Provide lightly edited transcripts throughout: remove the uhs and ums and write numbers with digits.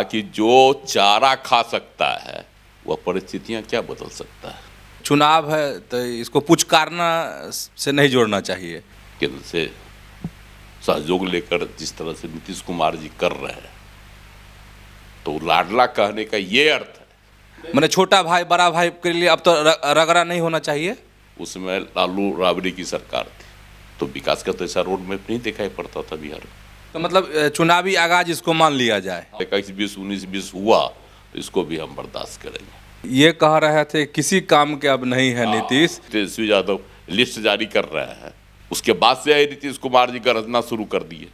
कहा कि जो चारा खा सकता है वह परिस्थितियां क्या बदल सकता है। चुनाव है तो इसको पुचकारना से नहीं जोड़ना चाहिए। केंद्र से सहयोग लेकर जिस तरह से नीतीश कुमार जी कर रहे हैं तो लाडला कहने का ये अर्थ है। मैंने छोटा भाई बड़ा भाई के लिए अब तो रगड़ा नहीं होना चाहिए। उसमें लालू राबड़ी की सरकार थी तो विकास का तो ऐसा रोड मैप नहीं दिखाई पड़ता था बिहार में। तो मतलब चुनावी आगाज इसको मान लिया जाए। 21, 19, 20 हुआ तो इसको भी हम बर्दाश्त करेंगे। ये कह रहे थे किसी काम के अब नहीं है नीतीश। तेजस्वी यादव लिस्ट जारी कर रहे हैं, उसके बाद से नीतीश कुमार जी गरजना शुरू कर दिए।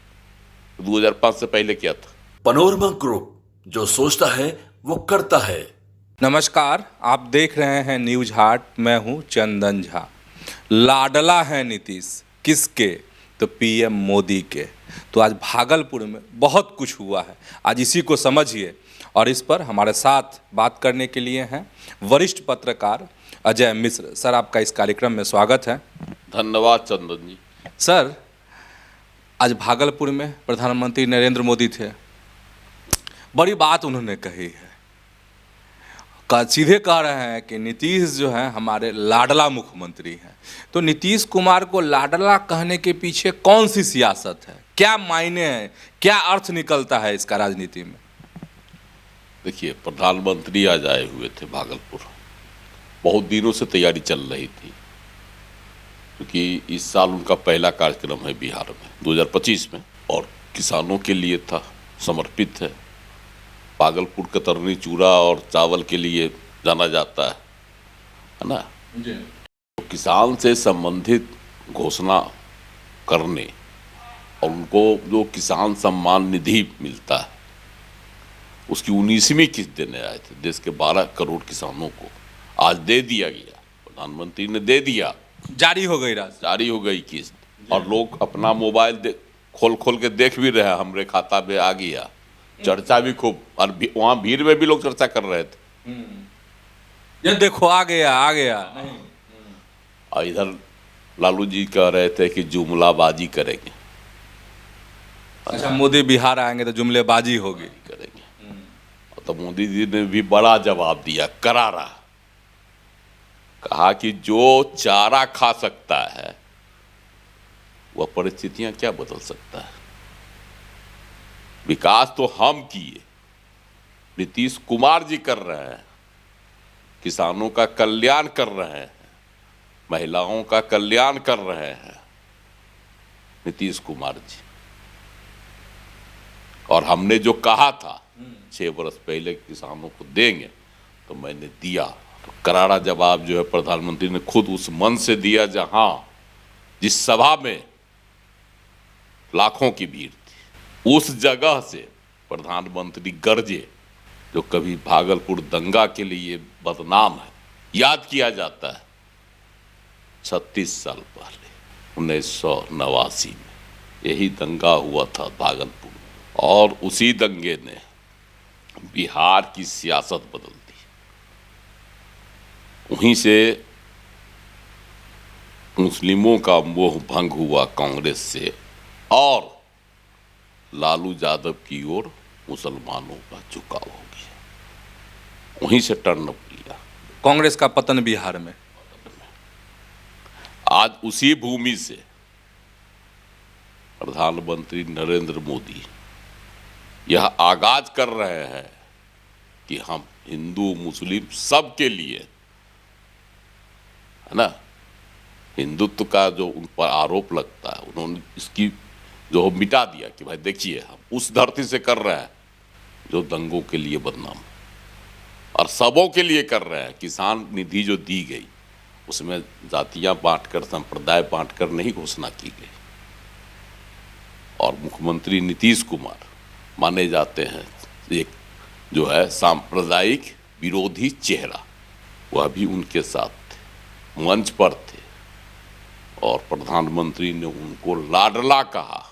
2005 से पहले क्या था। पनोरमा ग्रुप, जो सोचता है वो करता है। नमस्कार, आप देख रहे हैं न्यूज हाट। मैं हूं चंदन झा। लाडला है नीतीश किसके? तो पीएम मोदी के। तो आज भागलपुर में बहुत कुछ हुआ है, आज इसी को समझिए। और इस पर हमारे साथ बात करने के लिए हैं वरिष्ठ पत्रकार अजय मिश्र। सर, आपका इस कार्यक्रम में स्वागत है। धन्यवाद चंदन जी। सर, आज भागलपुर में प्रधानमंत्री नरेंद्र मोदी थे। बड़ी बात उन्होंने कही है, सीधे कह रहे हैं कि नीतीश जो है हमारे लाडला मुख्यमंत्री हैं। तो नीतीश कुमार को लाडला कहने के पीछे कौन सी सियासत है, क्या मायने हैं, क्या अर्थ निकलता है इसका राजनीति में? देखिए, प्रधानमंत्री आज आए हुए थे भागलपुर। बहुत दिनों से तैयारी चल रही थी क्योंकि इस साल उनका पहला कार्यक्रम है बिहार में 2025 में, और किसानों के लिए था, समर्पित है। भागलपुर कतरनी चूड़ा और चावल के लिए जाना जाता है ना। तो किसान से संबंधित घोषणा करने और उनको जो किसान सम्मान निधि मिलता है उसकी 19वीं किस्त देने आए थे। देश के 12 करोड़ किसानों को आज दे दिया गया, प्रधानमंत्री ने दे दिया, जारी हो गई राशि, जारी हो गई किस्त। और लोग अपना मोबाइल खोल के देख भी रहे हैं, हमरे खाता में आ गया। चर्चा भी खूब, और वहाँ भीड़ में भी लोग चर्चा कर रहे थे, ये देखो आ गया आ गया। और इधर लालू जी कह रहे थे कि जुमलाबाजी करेंगे। अच्छा, मोदी बिहार आएंगे तो जुमलेबाजी होगी, करेंगे। तो मोदी जी ने भी बड़ा जवाब दिया, करारा। कहा कि जो चारा खा सकता है वह परिस्थितियां क्या बदल सकता है। विकास तो हम किए, नीतीश कुमार जी कर रहे हैं, किसानों का कल्याण कर रहे हैं, महिलाओं का कल्याण कर रहे हैं नीतीश कुमार जी। और हमने जो कहा था 6 वर्ष पहले किसानों को देंगे, तो मैंने दिया। तो करारा जवाब जो है प्रधानमंत्री ने खुद उस मन से दिया जहां जिस सभा में लाखों की भीड़ थी, उस जगह से प्रधानमंत्री गरजे। जो कभी भागलपुर दंगा के लिए बदनाम है, याद किया जाता है 36 साल पहले 1989 में यही दंगा हुआ था भागलपुर, और उसी दंगे ने बिहार की सियासत बदल दी। वहीं से मुस्लिमों का मोह भंग हुआ कांग्रेस से, और लालू यादव की ओर मुसलमानों का झुकाव हो गया। वहीं से टर्न अप लिया कांग्रेस का पतन बिहार में। आज उसी भूमि से प्रधानमंत्री नरेंद्र मोदी यह आगाज कर रहे हैं कि हम हिंदू मुस्लिम सबके लिए, है ना, हिंदुत्व का जो उन पर आरोप लगता है, उन्होंने इसकी जो मिटा दिया कि भाई देखिए हम उस धरती से कर रहे हैं जो दंगों के लिए बदनाम, और सबों के लिए कर रहे हैं। किसान निधि जो दी गई उसमें जातियां बांटकर, संप्रदाय बांटकर नहीं घोषणा की गई। और मुख्यमंत्री नीतीश कुमार माने जाते हैं एक जो है सांप्रदायिक विरोधी चेहरा, वह भी उनके साथ थे, मंच पर थे, और प्रधानमंत्री ने उनको लाडला कहा।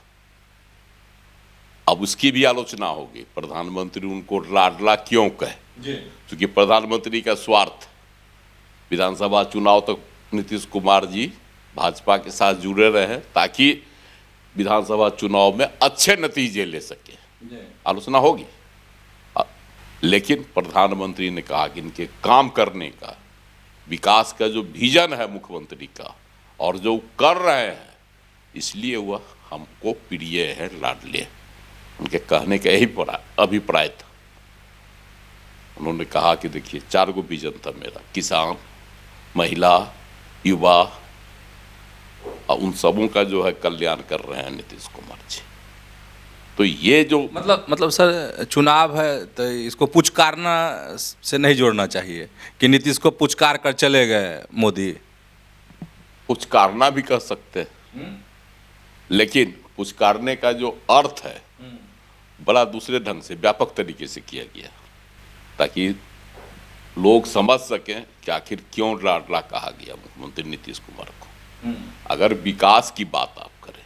अब उसकी भी आलोचना होगी, प्रधानमंत्री उनको लाडला क्यों कहे, क्योंकि प्रधानमंत्री का स्वार्थ, विधानसभा चुनाव तक नीतीश कुमार जी भाजपा के साथ जुड़े रहे ताकि विधानसभा चुनाव में अच्छे नतीजे ले सके। आलोचना होगी, लेकिन प्रधानमंत्री ने कहा कि इनके काम करने का, विकास का जो विजन है मुख्यमंत्री का और जो कर रहे हैं, इसलिए वह हमको प्रिय है, लाडले। उनके कहने का यही अभिप्राय था। उन्होंने कहा कि देखिए 4 गो विजन था मेरा, किसान, महिला, युवा, और उन सबों का जो है कल्याण कर रहे हैं नीतीश कुमार जी। तो ये जो मतलब सर, चुनाव है तो इसको पुचकारना से नहीं जोड़ना चाहिए कि नीतीश को पुचकार कर चले गए मोदी। पुचकारना भी कह सकते हैं, लेकिन पुचकारने का जो अर्थ है बड़ा दूसरे ढंग से, व्यापक तरीके से किया गया, ताकि लोग समझ सकें कि आखिर क्यों लाडला कहा गया मुख्यमंत्री नीतीश कुमार को। अगर विकास की बात आप करें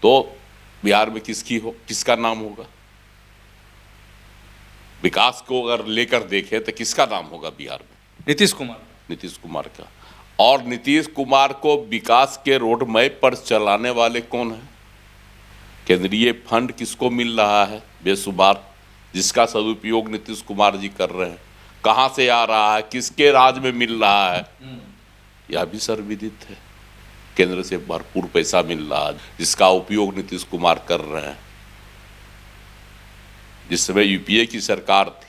तो बिहार में किसका नाम होगा? विकास को अगर लेकर देखें तो किसका नाम होगा बिहार में? नीतीश कुमार का। और नीतीश कुमार को विकास के रोड मैप पर चलाने वाले कौन हैं? केंद्रीय फंड किसको मिल रहा है बेशुमार, जिसका सदुपयोग नीतीश कुमार जी कर रहे हैं? कहां से आ रहा है, किसके राज में मिल रहा है, यह भी सर्वविदित है। केंद्र से भरपूर पैसा मिल रहा है, जिसका उपयोग नीतीश कुमार कर रहे हैं। जिस समय यूपीए की सरकार थी,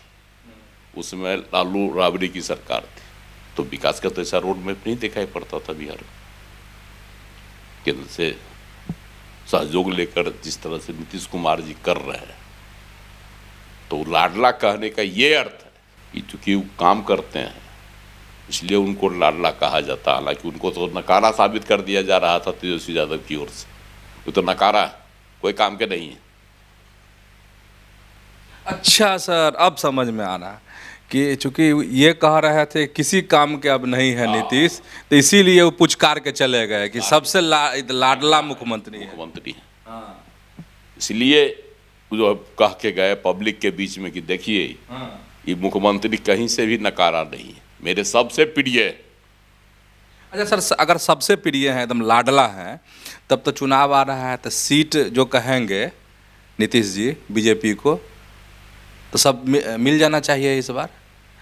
उस समय लालू राबड़ी की सरकार थी, तो विकास का तो ऐसा रोड मैप नहीं दिखाई पड़ता था बिहार में। केंद्र से सहयोग लेकर जिस तरह से नीतीश कुमार जी कर रहे हैं, तो लाडला कहने का ये अर्थ है कि चूंकि वो काम करते हैं इसलिए उनको लाडला कहा जाता है। हालांकि उनको तो नकारा साबित कर दिया जा रहा था तेजस्वी यादव की ओर से, वो तो नकारा है, कोई काम के नहीं है। अच्छा सर, अब समझ में आ रहा कि चूंकि ये कह रहे थे किसी काम के अब नहीं है नीतीश, तो इसीलिए वो पुचकार के चले गए कि सबसे लाडला मुख्यमंत्री है। इसलिए जो कह के गए पब्लिक के बीच में कि देखिए ये मुख्यमंत्री कहीं से भी नकारा नहीं है, मेरे सबसे प्रिय है। अच्छा सर, अगर सबसे प्रिय है, एकदम लाडला है, तब तो चुनाव आ रहा है, तो सीट जो कहेंगे नीतीश जी बीजेपी को, तो सब मिल जाना चाहिए इस बार।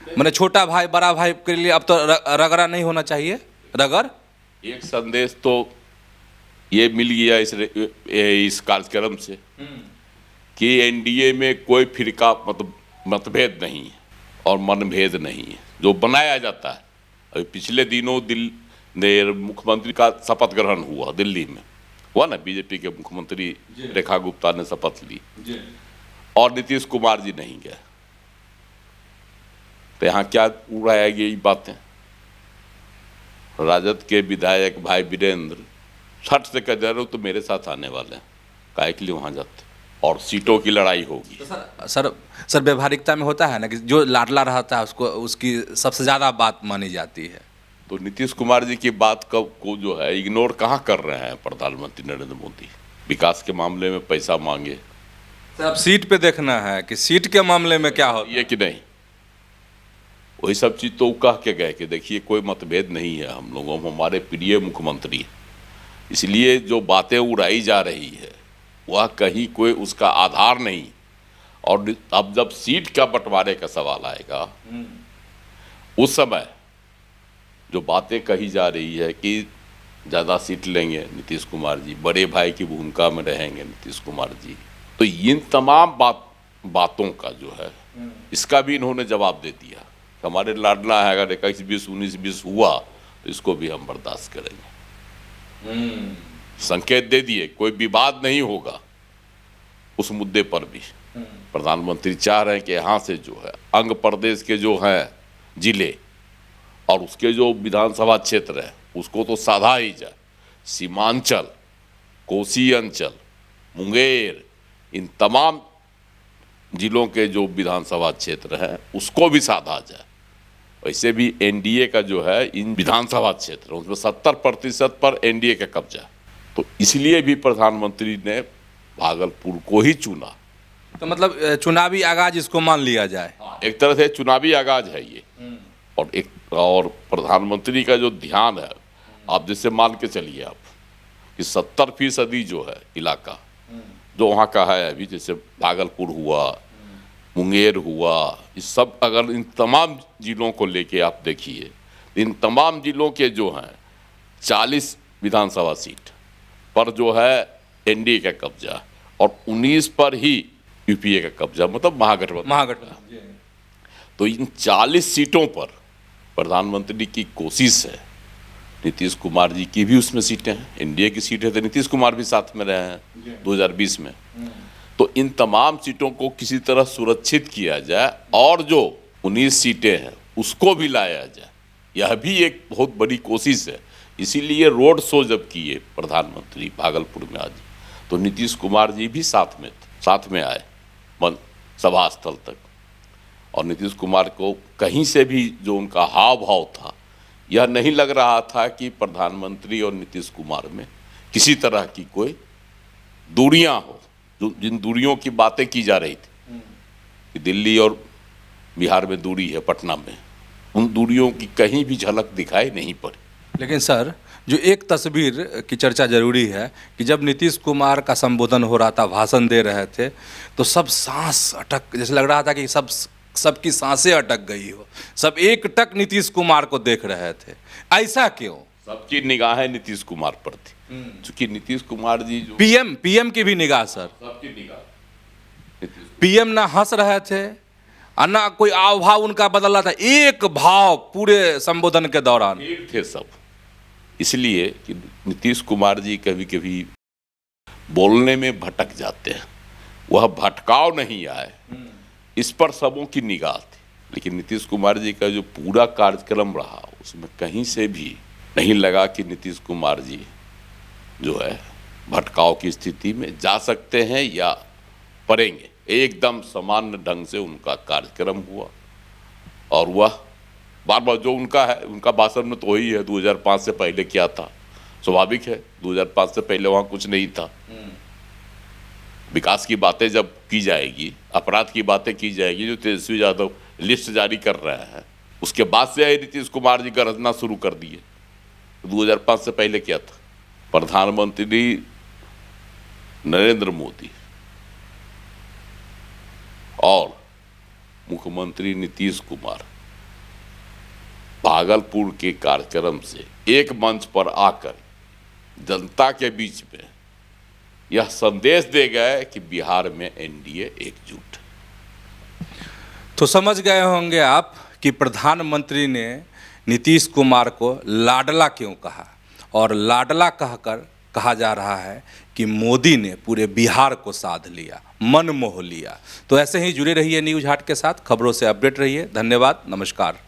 मैंने छोटा भाई बड़ा भाई के लिए अब तो रगड़ा नहीं होना चाहिए, रगड़। एक संदेश तो ये मिल गया इस कार्यक्रम से कि एनडीए में कोई फिरका मतभेद नहीं है और मनभेद नहीं है जो बनाया जाता है। अभी पिछले दिनों मुख्यमंत्री का शपथ ग्रहण हुआ दिल्ली में, हुआ ना, बीजेपी के मुख्यमंत्री रेखा गुप्ता ने शपथ ली और नीतीश कुमार जी नहीं गए। तो यहाँ क्या उड़ाया गया ये बातें? राजद के विधायक भाई वीरेंद्र छठ से कह रहे हो तो मेरे साथ आने वाले हैं, काहे के लिए वहां जाते, और सीटों की लड़ाई होगी। तो सर व्यवहारिकता में होता है ना कि जो लाडला रहता है उसको उसकी सबसे ज़्यादा बात मानी जाती है। तो नीतीश कुमार जी की बात को जो है इग्नोर कहाँ कर रहे हैं प्रधानमंत्री नरेंद्र मोदी? विकास के मामले में पैसा मांगे, सर अब सीट पे देखना है कि सीट के मामले में क्या हो ये कि नहीं, वही सब चीज़ तो कह के गए कि देखिए कोई मतभेद नहीं है, हम लोगों में हमारे प्रिय मुख्यमंत्री, इसलिए जो बातें उड़ाई जा रही है वह कहीं कोई उसका आधार नहीं। और अब जब सीट का बंटवारे का सवाल आएगा, उस समय जो बातें कही जा रही है कि ज़्यादा सीट लेंगे नीतीश कुमार जी, बड़े भाई की भूमिका में रहेंगे नीतीश कुमार जी, तो इन तमाम बातों का जो है इसका भी इन्होंने जवाब दे दिया। हमारे लाडला है, अगर 21-20, 19-20 हुआ तो इसको भी हम बर्दाश्त करेंगे। संकेत दे दिए, कोई विवाद नहीं होगा उस मुद्दे पर भी। प्रधानमंत्री चाह रहे हैं कि यहाँ से जो है अंग प्रदेश के जो हैं जिले और उसके जो विधानसभा क्षेत्र है उसको तो साधा ही जाए, सीमांचल, कोसी अंचल, मुंगेर, इन तमाम जिलों के जो विधानसभा क्षेत्र हैं उसको भी साधा जाए। वैसे भी एनडीए का जो है इन विधानसभा क्षेत्र उसमें 70% पर एनडीए का कब्जा, तो इसलिए भी प्रधानमंत्री ने भागलपुर को ही चुना। तो मतलब चुनावी आगाज इसको मान लिया जाए, एक तरह से चुनावी आगाज है ये। और प्रधानमंत्री का जो ध्यान है, आप जैसे मान के चलिए आप कि 70% जो है इलाका जो वहाँ का है, अभी जैसे भागलपुर हुआ, मुंगेर हुआ, इस सब अगर इन तमाम जिलों को लेके आप देखिए, इन तमाम जिलों के जो हैं 40 विधानसभा सीट पर जो है एनडीए का कब्जा और 19 पर ही यूपीए का कब्जा, मतलब महागठबंधन। तो इन 40 सीटों पर प्रधानमंत्री की कोशिश है। नीतीश कुमार जी की भी उसमें सीटें हैं, एनडीए की सीटें, तो नीतीश कुमार भी साथ में रहे हैं 2020 में। तो इन तमाम सीटों को किसी तरह सुरक्षित किया जाए और जो 19 सीटें हैं उसको भी लाया जाए, यह भी एक बहुत बड़ी कोशिश है। इसीलिए रोड शो जब किए प्रधानमंत्री भागलपुर में आज, तो नीतीश कुमार जी भी साथ में आए सभा स्थल तक। और नीतीश कुमार को कहीं से भी जो उनका हाव भाव था, यह नहीं लग रहा था कि प्रधानमंत्री और नीतीश कुमार में किसी तरह की कोई दूरियां हो। जिन दूरियों की बातें की जा रही थी कि दिल्ली और बिहार में दूरी है, पटना में, उन दूरियों की कहीं भी झलक दिखाई नहीं पड़ी। लेकिन सर, जो एक तस्वीर की चर्चा जरूरी है कि जब नीतीश कुमार का संबोधन हो रहा था, भाषण दे रहे थे, तो सब सांस अटक, जैसे लग रहा था कि सबकी सांसें अटक गई हो, सब एकटक नीतीश कुमार को देख रहे थे। ऐसा क्यों? सबकी निगाहें नीतीश कुमार पर थी, क्योंकि नीतीश कुमार जी जो पीएम की भी निगाह सर, सबकी निगाह पीएम ना हंस रहे थे और ना कोई आव भाव उनका बदल रहा था, एक भाव पूरे संबोधन के दौरान थे सब। इसलिए कि नीतीश कुमार जी कभी कभी बोलने में भटक जाते हैं, वह भटकाव नहीं आए, इस पर सबों की निगाह थी। लेकिन नीतीश कुमार जी का जो पूरा कार्यक्रम रहा, उसमें कहीं से भी नहीं लगा कि नीतीश कुमार जी जो है भटकाव की स्थिति में जा सकते हैं या पड़ेंगे। एकदम सामान्य ढंग से उनका कार्यक्रम हुआ और वह बार बार जो उनका है, उनका भाषण में तो वही है 2005 से पहले क्या था। स्वाभाविक है, 2005 से पहले वहाँ कुछ नहीं था। विकास की बातें जब की जाएगी, अपराध की बातें की जाएगी, जो तेजस्वी यादव लिस्ट जारी कर रहे हैं, उसके बाद से नीतीश कुमार जी गरजना शुरू कर दिए। 2005 से पहले क्या था? प्रधानमंत्री नरेंद्र मोदी और मुख्यमंत्री नीतीश कुमार भागलपुर के कार्यक्रम से एक मंच पर आकर जनता के बीच में यह संदेश दे गए कि बिहार में एनडीए एकजुट। तो समझ गए होंगे आप कि प्रधानमंत्री ने नीतीश कुमार को लाडला क्यों कहा, और लाडला कहकर कहा जा रहा है कि मोदी ने पूरे बिहार को साध लिया, मन मोह लिया। तो ऐसे ही जुड़े रहिए न्यूज़ हाट के साथ, खबरों से अपडेट रहिए। धन्यवाद, नमस्कार।